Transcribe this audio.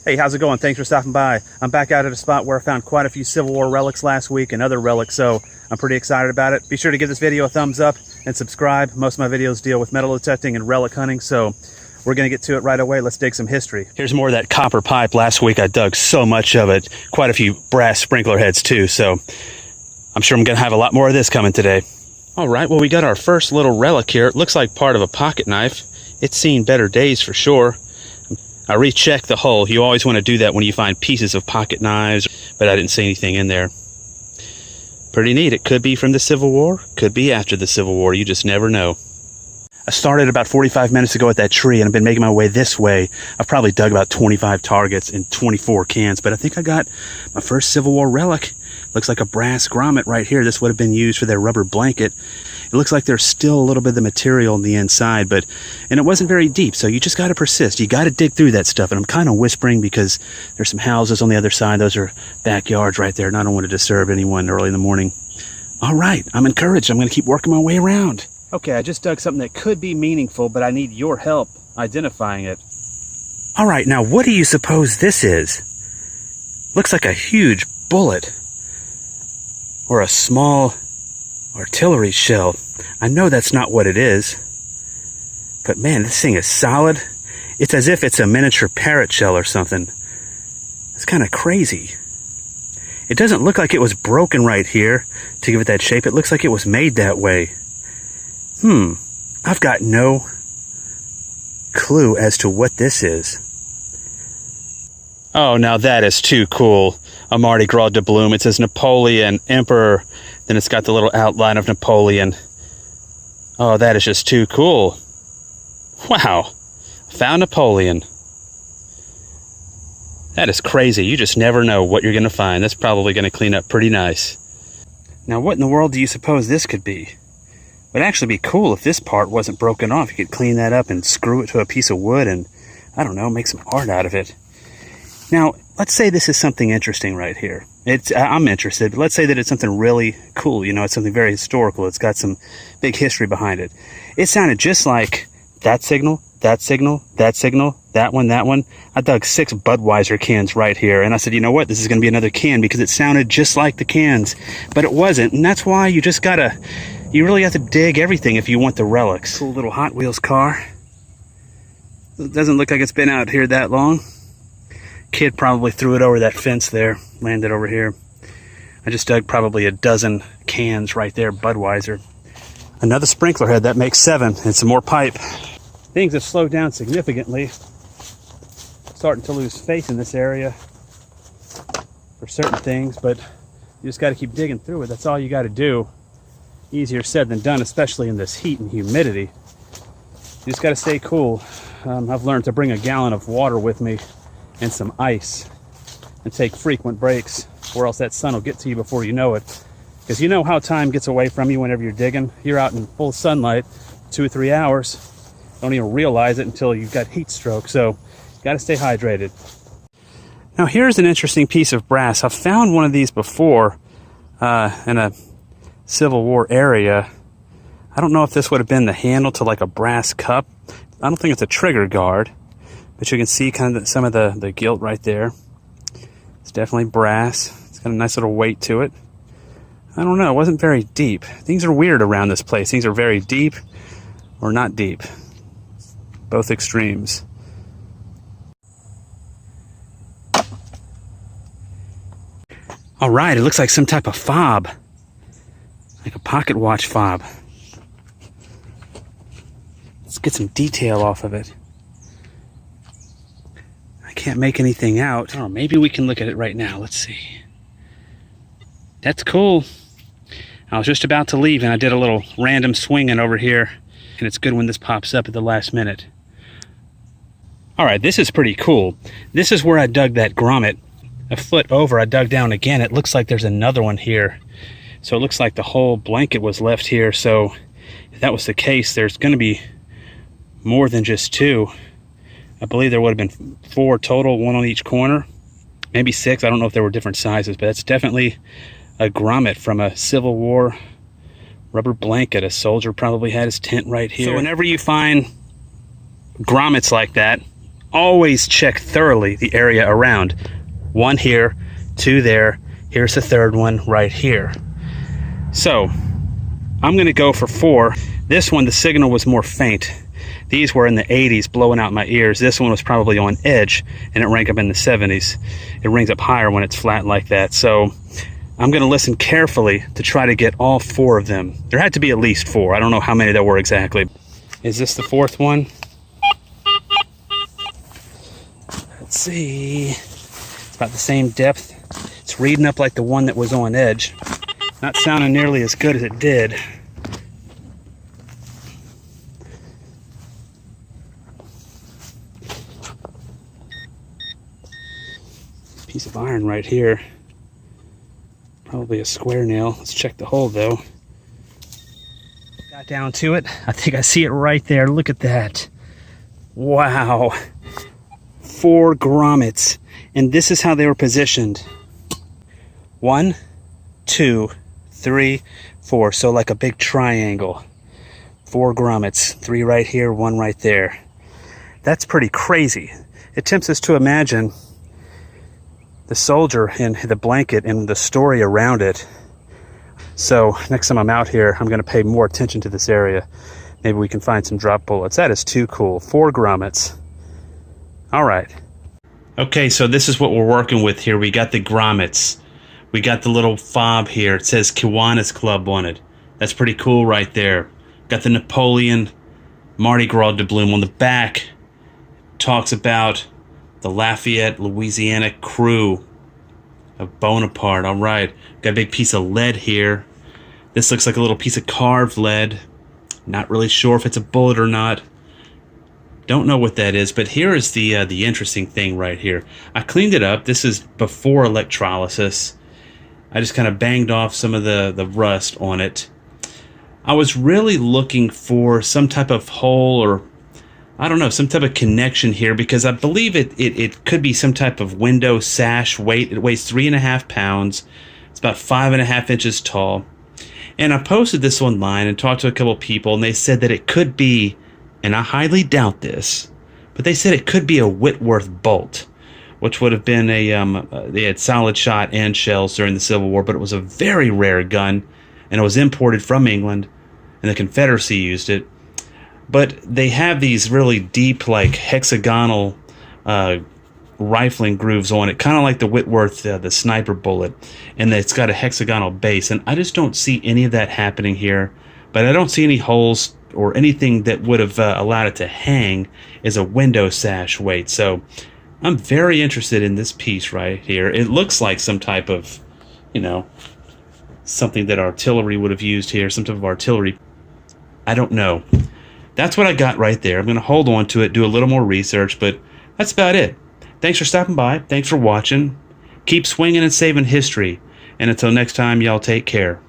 Hey, how's it going? Thanks for stopping by. I'm back out at a spot where I found quite a few Civil War relics last week and other relics, so I'm pretty excited about it. Be sure to give this video a thumbs up and subscribe. Most of my videos deal with metal detecting and relic hunting, so we're gonna get to it right away. Let's dig some history. Here's more of that copper pipe. Last week I dug so much of it, quite a few brass sprinkler heads too, so I'm sure I'm gonna have a lot more of this coming today. All right, well, we got our first little relic here. It looks like part of a pocket knife. It's seen better days for sure. I rechecked the hull. You always want to do that when you find pieces of pocket knives, but I didn't see anything in there. Pretty neat. It could be from the Civil War, could be after the Civil War. You just never know. I started about 45 minutes ago at that tree, and I've been making my way this way. I've probably dug about 25 targets in 24 cans, but I think I got my first Civil War relic. Looks like a brass grommet right here. This would have been used for their rubber blanket. It looks like there's still a little bit of the material on the inside, and it wasn't very deep, so you just got to persist. You got to dig through that stuff, and I'm kind of whispering because there's some houses on the other side. Those are backyards right there, and I don't want to disturb anyone early in the morning. All right, I'm encouraged. I'm going to keep working my way around. Okay, I just dug something that could be meaningful, but I need your help identifying it. All right, now what do you suppose this is? Looks like a huge bullet. Or a small artillery shell. I know that's not what it is. But man, this thing is solid. It's as if it's a miniature parrot shell or something. It's kind of crazy. It doesn't look like it was broken right here to give it that shape. It looks like it was made that way. I've got no clue as to what this is. Oh, now that is too cool. A Mardi Gras doubloon. It says Napoleon, Emperor. Then it's got the little outline of Napoleon. Oh, that is just too cool. Wow. Found Napoleon. That is crazy. You just never know what you're going to find. That's probably going to clean up pretty nice. Now, what in the world do you suppose this could be? It would actually be cool if this part wasn't broken off. You could clean that up and screw it to a piece of wood and, I don't know, make some art out of it. Now, let's say this is something interesting right here. I'm interested, but let's say that it's something really cool. You know, it's something very historical. It's got some big history behind it. It sounded just like that signal, that signal, that signal, that one, that one. I dug 6 Budweiser cans right here, and I said, you know what? This is going to be another can because it sounded just like the cans, but it wasn't, and that's why you really have to dig everything if you want the relics. Cool little Hot Wheels car. It doesn't look like it's been out here that long. Kid probably threw it over that fence there, landed over here. I just dug probably a dozen cans right there, Budweiser. Another sprinkler head, that makes 7, and some more pipe. Things have slowed down significantly. Starting to lose faith in this area for certain things, but you just got to keep digging through it. That's all you got to do. Easier said than done, especially in this heat and humidity. You just got to stay cool. I've learned to bring a gallon of water with me and some ice and take frequent breaks, or else that sun will get to you before you know it. Because you know how time gets away from you whenever you're digging. You're out in full sunlight 2 or 3 hours. Don't even realize it until you've got heat stroke, so you got to stay hydrated. Now here's an interesting piece of brass. I've found one of these before in a Civil War area. I don't know if this would have been the handle to like a brass cup. I don't think it's a trigger guard, but you can see kind of some of the gilt right there. It's definitely brass. It's got a nice little weight to it. I don't know, it wasn't very deep. Things are weird around this place. Things are very deep or not deep. Both extremes. All right, it looks like some type of fob. Like a pocket watch fob. Let's get some detail off of it. I can't make anything out. Oh, maybe we can look at it right now. Let's see. That's cool. I was just about to leave and I did a little random swinging over here, and it's good when this pops up at the last minute. All right, this is pretty cool. This is where I dug that grommet. A foot over, I dug down again. It looks like there's another one here. So it looks like the whole blanket was left here. So if that was the case, there's going to be more than just 2. I believe there would have been 4 total, 1 on each corner. Maybe 6, I don't know if there were different sizes, but that's definitely a grommet from a Civil War rubber blanket. A soldier probably had his tent right here. So whenever you find grommets like that, always check thoroughly the area around. 1 here, 2 there, here's the 3rd one right here. So I'm going to go for 4. This one, the signal was more faint. These were in the 80s, blowing out my ears. This one was probably on edge, and it rang up in the 70s. It rings up higher when it's flat like that. So I'm going to listen carefully to try to get all 4 of them. There had to be at least 4. I don't know how many there were exactly. Is this the 4th one? Let's see. It's about the same depth. It's reading up like the one that was on edge. Not sounding nearly as good as it did. Piece of iron right here. Probably a square nail. Let's check the hole though. Got down to it. I think I see it right there. Look at that. Wow. 4 grommets. And this is how they were positioned. 1, 2, 3, 4. So like a big triangle. 4 grommets. 3 right here, 1 right there. That's pretty crazy. It tempts us to imagine the soldier in the blanket and the story around it. So next time I'm out here, I'm going to pay more attention to this area. Maybe we can find some drop bullets. That is too cool. 4 grommets. All right. Okay, so this is what we're working with here. We got the grommets. We got the little fob here. It says Kiwanis Club on it. That's pretty cool right there. Got the Napoleon Mardi Gras doubloon on the back. Talks about the Lafayette, Louisiana crew of Bonaparte. All right. Got a big piece of lead here. This looks like a little piece of carved lead. Not really sure if it's a bullet or not. Don't know what that is, but here is the interesting thing right here. I cleaned it up. This is before electrolysis. I just kind of banged off some of the rust on it. I was really looking for some type of hole or, I don't know, some type of connection here because I believe it could be some type of window sash weight. It weighs 3.5 pounds. It's about 5.5 inches tall. And I posted this online and talked to a couple people, and they said that it could be, and I highly doubt this, but they said it could be a Whitworth bolt, which would have been they had solid shot and shells during the Civil War, but it was a very rare gun, and it was imported from England, and the Confederacy used it. But they have these really deep, like hexagonal rifling grooves on it, kind of like the Whitworth, the sniper bullet, and it's got a hexagonal base. And I just don't see any of that happening here. But I don't see any holes or anything that would have allowed it to hang as a window sash weight. So I'm very interested in this piece right here. It looks like some type of, you know, something that artillery would have used here, some type of artillery. I don't know. That's what I got right there. I'm going to hold on to it, do a little more research, but that's about it. Thanks for stopping by. Thanks for watching. Keep swinging and saving history. And until next time, y'all take care.